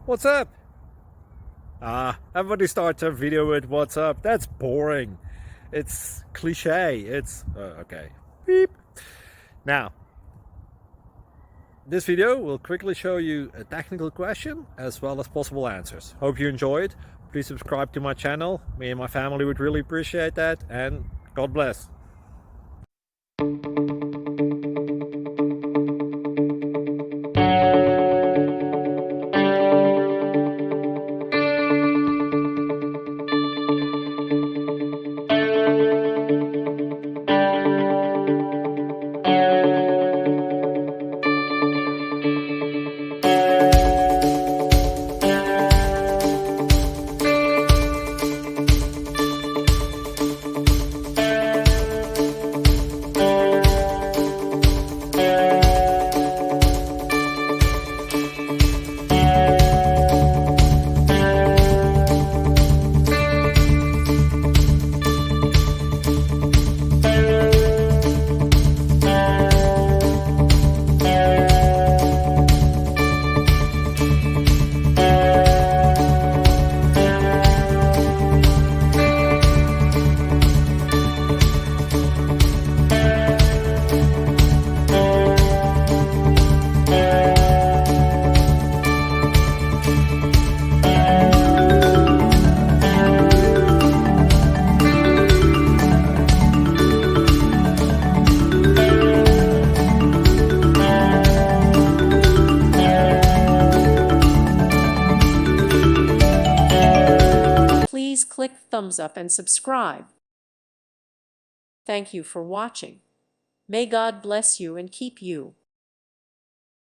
What's up? Everybody starts a video with what's up. That's boring. It's cliche. It's okay. Beep. Now, this video will quickly show you a technical question as well as possible answers. Hope you enjoyed. Please subscribe to my channel. Me and my family would really appreciate that, and God bless. Please click thumbs up and subscribe. Thank you for watching. May God bless you and keep you.